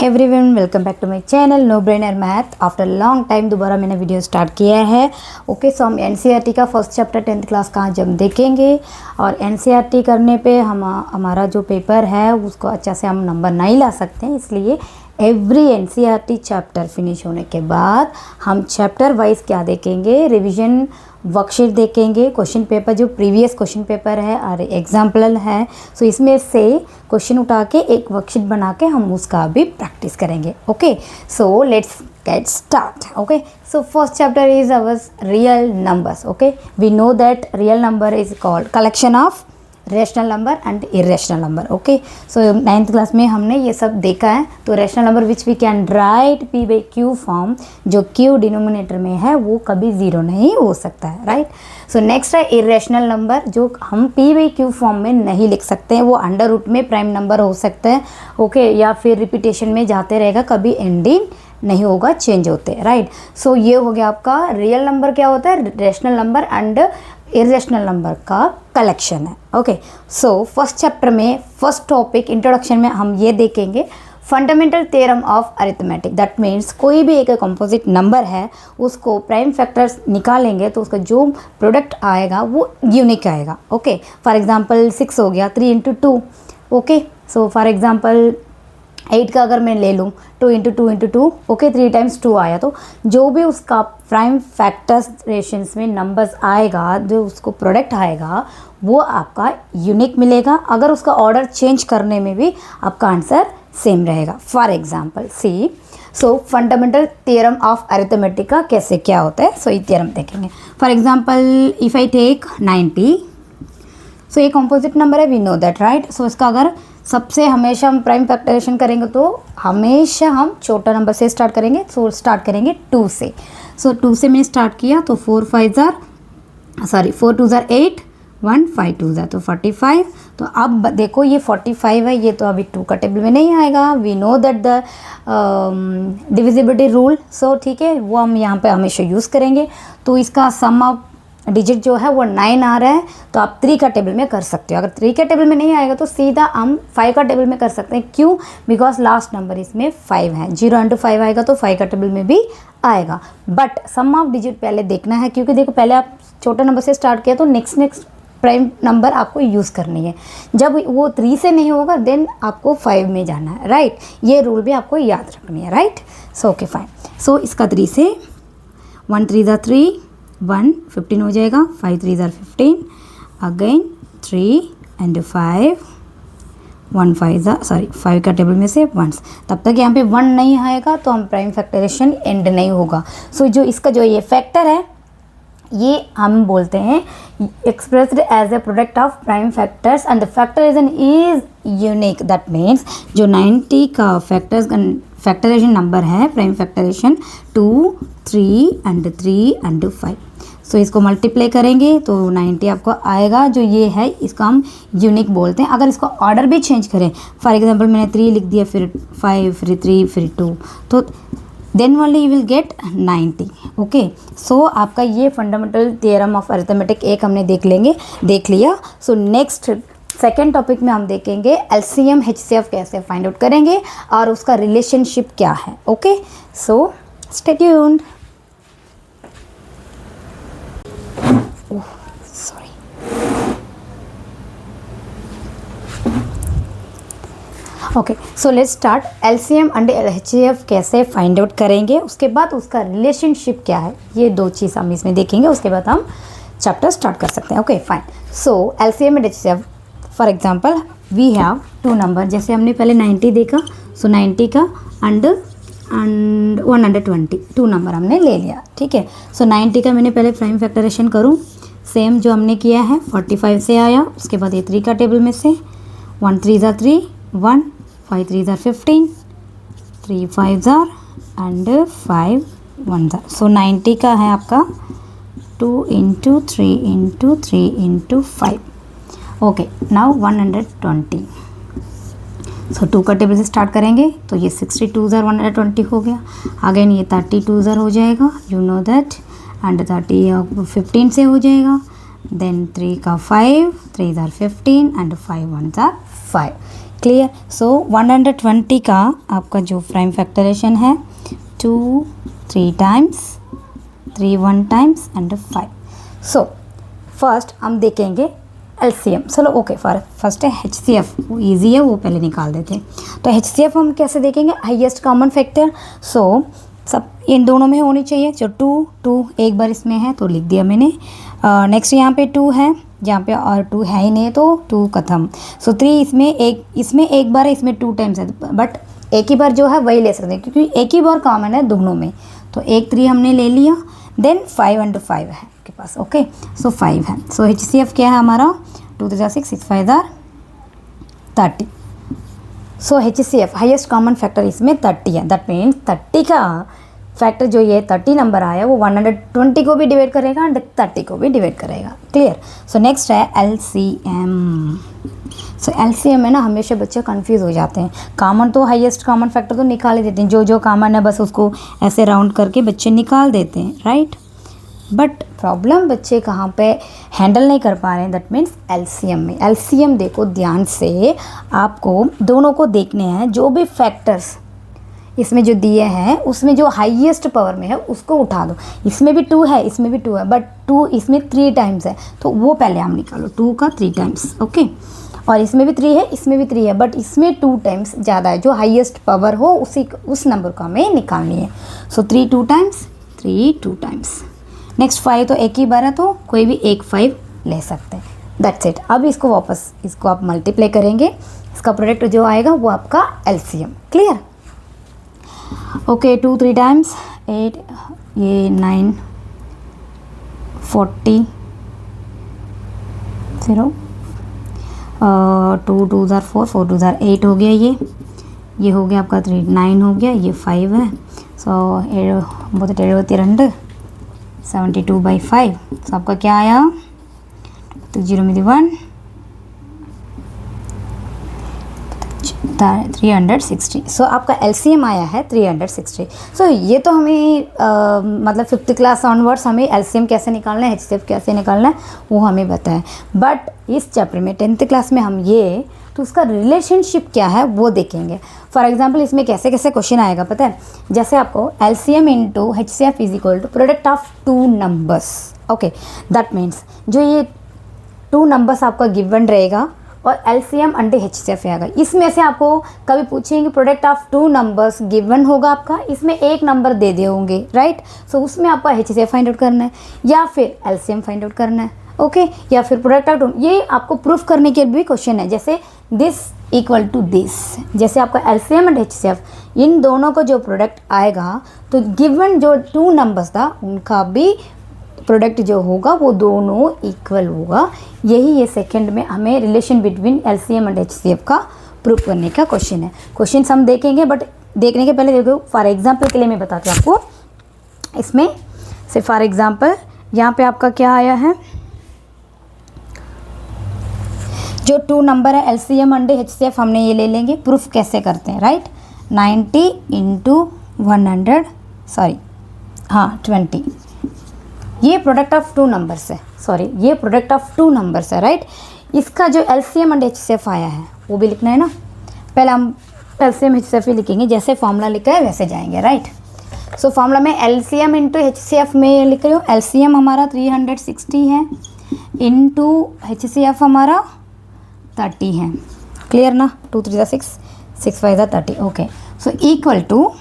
Everyone welcome back to my channel no brainer math. After long time दोबारा मैंने video start किया है। Okay so हम NCERT का फर्स्ट चैप्टर 10th क्लास का आज हम देखेंगे और एनसीईआरटी करने पे हमारा जो पेपर है उसको अच्छा से हम नंबर नहीं ला सकते हैं, इसलिए एवरी एनसीईआरटी चैप्टर फिनिश होने के बाद हम चैप्टर वाइज क्या देखेंगे, रिवीजन वर्कशीट देखेंगे, क्वेश्चन पेपर जो प्रीवियस क्वेश्चन पेपर है और एग्जाम्पल है, सो इसमें से क्वेश्चन उठा के एक वर्कशीट बना के हम उसका भी प्रैक्टिस करेंगे। Okay so let's get start. Okay so first chapter is our real numbers. Okay we know that real number is called collection of rational number and irrational number. Okay so 9th class में हमने ये सब देखा है। तो rational number which we can write P by Q form, जो Q denominator में है वो कभी ज़ीरो नहीं हो सकता है, राइट। सो नेक्स्ट है इरेशनल नंबर, जो हम पी बाई क्यू फॉर्म में नहीं लिख सकते हैं, वो अंडर रूट में प्राइम नंबर हो सकता है। ओके या फिर रिपीटेशन में जाते रहेगा, कभी एंडिंग नहीं होगा, चेंज होते हैं, राइट। सो ये हो गया आपका रियल नंबर क्या होता है, rational number and irrational number का कलेक्शन है। ओके सो फर्स्ट चैप्टर में फर्स्ट टॉपिक इंट्रोडक्शन में हम ये देखेंगे fundamental theorem of arithmetic. That means कोई भी एक कंपोजिट नंबर है उसको प्राइम फैक्टर्स निकालेंगे तो उसका जो प्रोडक्ट आएगा वो यूनिक आएगा। ओके फॉर एग्जांपल 6 हो गया 3 into 2। Okay so for example 8 का अगर मैं ले लूँ 2 इंटू 2 इंटू 2, ओके 3 टाइम्स 2 आया, तो जो भी उसका प्राइम फैक्टर्स रेशंस में नंबर्स आएगा, जो उसको प्रोडक्ट आएगा वो आपका यूनिक मिलेगा। अगर उसका ऑर्डर चेंज करने में भी आपका आंसर सेम रहेगा। For example see so fundamental theorem of arithmetic का कैसे क्या होता है, सो ये थ्योरम देखेंगे। For example if I take 90, so ये कॉम्पोजिट नंबर है, we know that, right. So इसका अगर सबसे हमेशा हम प्राइम फैक्टराइजेशन करेंगे तो हमेशा हम छोटा नंबर से स्टार्ट करेंगे। सो स्टार्ट करेंगे 2 से। सो 2 से मैंने स्टार्ट किया तो 4 2 ज़ार 8, 1 5 2 ज़ार तो 45। तो अब देखो ये 45 है, ये तो अभी 2 का टेबल में नहीं आएगा। We know that the divisibility rule, so ठीक है वो हम यहाँ पे हमेशा यूज़ करेंगे। तो इसका सम ऑफ डिजिट जो है वो 9 आ रहा है, तो आप 3 का टेबल में कर सकते हो। अगर 3 के टेबल में नहीं आएगा तो सीधा हम 5 का टेबल में कर सकते हैं। क्यों? बिकॉज लास्ट नंबर इसमें 5 है, 0 इंटू 5 आएगा तो 5 का टेबल में भी आएगा। बट सम ऑफ डिजिट पहले देखना है, क्योंकि देखो पहले आप छोटा नंबर से स्टार्ट किया तो नेक्स्ट प्राइम नंबर आपको यूज़ करनी है। जब वो 3 से नहीं होगा देन आपको 5 में जाना है, राइट। ये रूल भी आपको याद रखनी है, right. So okay fine. So इसका 3 से 1 3 ज़ार 3, 1 15 हो जाएगा, 5 3 ज़ार 15, अगेन 3 एंड 5, 1 5 का टेबल में से 1। तब तक यहाँ पे 1 नहीं आएगा तो हम प्राइम फैक्टराइजेशन एंड नहीं होगा। सो जो इसका जो ये फैक्टर है ये हम बोलते हैं expressed as a product of prime factors and the factorization is unique. That means जो 90 का फैक्टराइजेशन नंबर है, prime factorization 2 3 and 3 and 5। So इसको मल्टीप्लाई करेंगे तो 90 आपको आएगा। जो ये है इसको हम यूनिक बोलते हैं। अगर इसको ऑर्डर भी चेंज करें, फॉर एग्जांपल मैंने 3 लिख दिया, फिर 5 फिर 3 फिर 2, तो then only you will get 90। Okay so आपका ये फंडामेंटल थ्योरम ऑफ अरिथमेटिक एक हमने देख लिया। सो नेक्स्ट सेकेंड टॉपिक में हम देखेंगे एलसीएम एचसीएफ कैसे फाइंड आउट करेंगे और उसका रिलेशनशिप क्या है। Okay so stay tuned. Okay so let's start. LCM and HCF कैसे फाइंड आउट करेंगे, उसके बाद उसका रिलेशनशिप क्या है, ये 2 चीज़ हम इसमें देखेंगे। उसके बाद हम चैप्टर स्टार्ट कर सकते हैं। Okay fine. So LCM and HCF, for example we have 2 number, जैसे हमने पहले 90 देखा, सो 90 का एंड 120 2 नंबर हमने ले लिया, ठीक है। सो 90 का मैंने पहले प्राइम फैक्टराइजेशन करूँ, सेम जो हमने किया है 45 से आया। उसके बाद ये 3 का टेबल में से 1 3 ज़ार 3, 1 5 3 ज़ार 15, 3 5 ज़ार एंड 5 1 ज़ार। सो 90 का है आपका 2 into 3 into 3 into 5। Okay now 120। सो 2 का टेबल से स्टार्ट करेंगे तो ये 62 ज़ार 120 हो गया। अगेन ये 32 ज़ार हो जाएगा, यू नो दैट, एंड 30 15 से हो जाएगा। देन 3 का 5, 3 ज़ार 15 एंड 5 1 ज़ार 5। क्लियर। सो 120 का आपका जो प्राइम फैक्टरेशन है 2 3 times 3 1 times and 5। So first हम देखेंगे एलसीएम। चलो ओके, फर्स्ट है एचसीएफ, वो ईजी है, वो पहले निकाल देते हैं। तो एचसीएफ हम कैसे देखेंगे, हाईएस्ट कॉमन फैक्टर। सो सब इन दोनों में होनी चाहिए। जो 2 एक बार इसमें है तो लिख दिया मैंने। नेक्स्ट यहाँ पे 2 है, यहाँ पे और 2 है ही नहीं तो 2 खत्म। सो 3 इसमें एक बार है, इसमें 2 टाइम्स है, बट एक ही बार जो है वही ले सकते हैं क्योंकि एक ही बार कॉमन है दोनों में। तो एक 3 हमने ले लिया, देन 5 and 5 है आपके पास। ओके, सो 5 है। सो एचसीएफ क्या है हमारा, 2 3 6 6 5 30। सो एचसीएफ हाईएस्ट कॉमन फैक्टर इसमें 30 है। दैट मीन्स 30 का फैक्टर जो ये 30 नंबर आया वो 120 को भी डिवाइड करेगा एंड 30 को भी डिवाइड करेगा। क्लियर। सो नेक्स्ट है एलसीएम। सो एलसीएम में ना हमेशा बच्चे कंफ्यूज हो जाते हैं। कॉमन तो हाईएस्ट कॉमन फैक्टर तो निकाल ही देते हैं, जो जो कॉमन है बस उसको ऐसे राउंड करके बच्चे निकाल देते हैं, राइट। बट प्रॉब्लम बच्चे कहाँ पे हैंडल नहीं कर पा रहे हैं, दैट मीन्स एलसीएम में। एलसीएम देखो ध्यान से, आपको दोनों को देखने हैं, जो भी फैक्टर्स इसमें जो दिए हैं उसमें जो हाईएस्ट पावर में है उसको उठा दो। इसमें भी 2 है, इसमें भी 2 है, बट 2 इसमें 3 टाइम्स है तो वो पहले हम निकालो, 2 का 3 टाइम्स। ओके, और इसमें भी 3 है, इसमें भी 3 है, बट इसमें 2 टाइम्स ज़्यादा है। जो हाईएस्ट पावर हो उस नंबर को हमें निकालनी है। सो 3 2 टाइम्स, 3 2 टाइम्स। नेक्स्ट 5 तो एक ही बार है तो कोई भी एक 5 ले सकते हैं। That's it. अब इसको वापस इसको आप मल्टीप्लाई करेंगे, इसका प्रोडक्ट जो आएगा वो आपका एलसीएम। क्लियर। ओके, 2 3 टाइम्स 8, ये 9 40 0, 2 2 4 4 2 8 हो गया। ये हो गया आपका 3 9 हो गया, ये 5 है। सो 72/5। सो आपका क्या आया, तो 0 में 1 360। सो आपका एलसीएम आया है 360। सो ये तो हमें मतलब 5th क्लास ऑनवर्ड्स हमें एलसीएम कैसे निकालना है, एचसीएफ कैसे निकालना है वो हमें पता है। बट इस चैप्टर में 10th क्लास में हम ये तो उसका रिलेशनशिप क्या है वो देखेंगे। फॉर एग्जांपल इसमें कैसे कैसे क्वेश्चन आएगा पता है, जैसे आपको LCM into HCF is equal to product of 2 numbers. Okay, that means जो ये 2 नंबर्स आपका गिवन रहेगा और एलसीएम अंडर एचसीएफ आएगा। इसमें से आपको कभी पूछेंगे प्रोडक्ट ऑफ 2 नंबर्स गिवन होगा आपका, इसमें एक नंबर दे दिए होंगे, राइट। सो उसमें आपका एचसीएफ फाइंड आउट करना है या फिर एलसीएम फाइंड आउट करना है। ओके, या फिर प्रोडक्ट ऑफ 2, ये आपको प्रूफ करने के भी क्वेश्चन है। जैसे दिस इक्वल टू दिस, जैसे आपका एलसीएम एंड एचसीएफ इन दोनों को जो प्रोडक्ट आएगा तो गिवन जो 2 नंबर्स था उनका भी प्रोडक्ट जो होगा वो दोनों इक्वल होगा। यही ये सेकंड में हमें relation between LCM and HCF का प्रूफ करने का क्वेश्चन है। क्वेश्चन हम देखेंगे, बट देखने के पहले देखो फॉर एग्जांपल के लिए मैं बताती हूँ आपको। इसमें से फॉर एग्जांपल यहाँ पे आपका क्या आया है, जो 2 नंबर है एलसीएम एंड एचसीएफ हमने ये ले लेंगे। प्रूफ कैसे करते हैं, राइट। 90 × 100 20, ये प्रोडक्ट ऑफ 2 नंबर्स है, ये प्रोडक्ट ऑफ 2 नंबर्स है, राइट। इसका जो एलसीएम एंड एचसीएफ आया है वो भी लिखना है ना। पहले हम एलसीएम एचसीएफ ही लिखेंगे, जैसे फॉर्मूला लिखा है वैसे जाएंगे, राइट। सो फॉर्मूला में एलसीएम इंटू एचसीएफ में लिख रही हूँ। एलसीएम हमारा 360 है इंटू एचसीएफ हमारा 30 है। क्लियर ना। 2 3 6 6 5 30। Okay, so equal to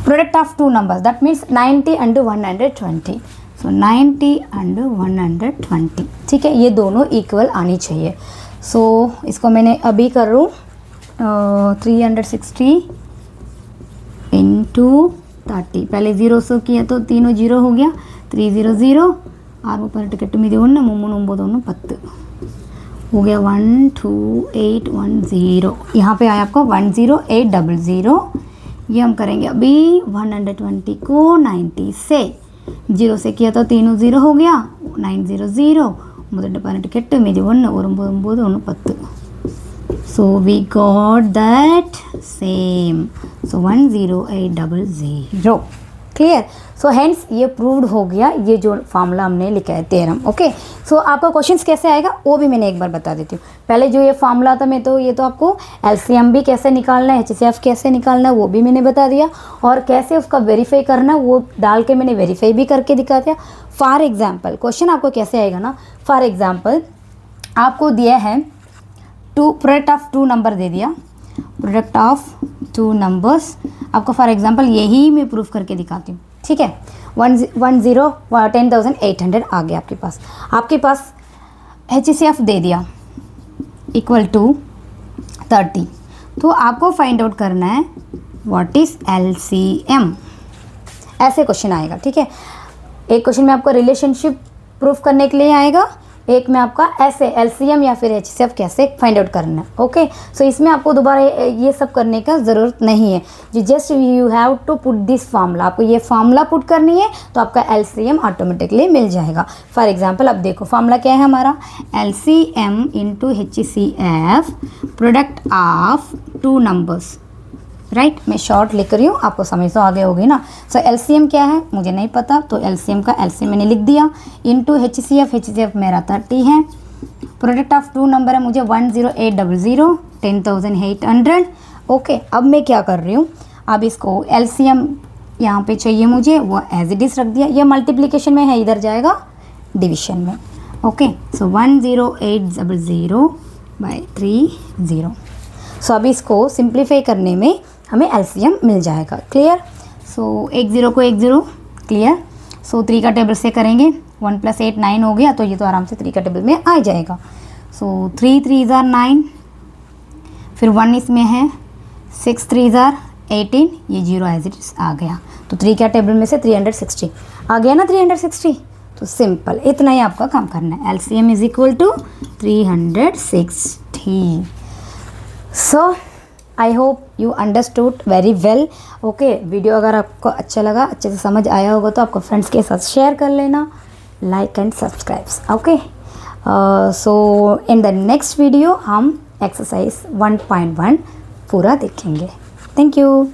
product of 2 numbers, that means 90 × 120। सो 90 × 120, ठीक है। ये दोनों इक्वल आनी चाहिए। सो इसको मैंने अभी कर रूँ 360 × 30। पहले 0 से किया तो तीनों 0 हो गया, 300 और ऊपर टिकट में 1 3 10 हो गया 12810। यहाँ पे आया आपका 10800। ये हम करेंगे अभी 120 को 90 से, 0 से किया तो तीनों 0 हो गया 900 முதல்ல 18 மீதி 1 ஒரு 9 1 10. So we got that same. So 10800. Clear. So hence ये प्रूव्ड हो गया, ये जो फार्मूला हमने लिखा है थ्योरम। ओके, सो आपका क्वेश्चंस कैसे आएगा वो भी मैंने एक बार बता देती हूँ। पहले जो ये फार्मूला था मैं तो ये तो आपको एलसीएम भी कैसे निकालना है, एचसीएफ कैसे निकालना है वो भी मैंने बता दिया, और कैसे उसका वेरीफाई करना है वो डाल के मैंने वेरीफाई भी करके दिखा दिया। फॉर एग्जाम्पल क्वेश्चन आपको कैसे आएगा ना, फॉर एग्जाम्पल आपको दिया है प्रोडक्ट ऑफ टू नंबर दे दिया, प्रोडक्ट ऑफ टू नंबर्स आपको फॉर एग्जांपल यही मैं प्रूफ करके दिखाती हूँ, ठीक है। 10,800 आ गया आपके पास HCF दे दिया इक्वल टू 30, तो आपको फाइंड आउट करना है व्हाट इज़ LCM, ऐसे क्वेश्चन आएगा, ठीक है। एक क्वेश्चन में आपको रिलेशनशिप प्रूफ करने के लिए आएगा, एक में आपका ऐसे LCM या फिर HCF कैसे फाइंड आउट करना है। ओके, सो इसमें आपको दोबारा ये सब करने का ज़रूरत नहीं है, जी just you have to put this formula, आपको ये फार्मूला पुट करनी है तो आपका LCM ऑटोमेटिकली मिल जाएगा। फॉर एग्जांपल अब देखो फार्मूला क्या है हमारा, LCM into HCF product of two numbers, right. मैं शॉर्ट लिख रही हूँ, आपको समझ तो आगे होगी ना। सो LCM क्या है मुझे नहीं पता, तो LCM का LCM मैंने लिख दिया इनटू HCF मेरा 30 है, प्रोडक्ट ऑफ टू नंबर है मुझे 10800 10,800। ओके, अब मैं क्या कर रही हूँ, अब इसको LCM यहाँ पे चाहिए मुझे, वो एज इट इज़ रख दिया, ये मल्टीप्लिकेशन में है, इधर जाएगा डिविजन में। ओके, सो 10800/30। सो अब इसको सिंप्लीफाई करने में हमें LCM मिल जाएगा, क्लियर। सो एक ज़ीरो को एक ज़ीरो, क्लियर। सो 3 का टेबल से करेंगे, 1 + 8 9 हो गया, तो ये तो आराम से 3 का टेबल में आ जाएगा। सो 3 3 = 9, फिर 1 इसमें है, 6 3 = 18, ये 0 एज इट इज आ गया, तो 3 का टेबल में से 360 आ गया ना, 360। तो सिंपल इतना ही आपका काम करना है, LCM = 360। So I hope you understood very well. Okay, video अगर आपको अच्छा लगा, अच्छे से समझ आया होगा तो आपको फ्रेंड्स के साथ शेयर कर लेना, like and subscribe. Okay, so in the next video हम एक्सरसाइज 1.1 पूरा देखेंगे। Thank you.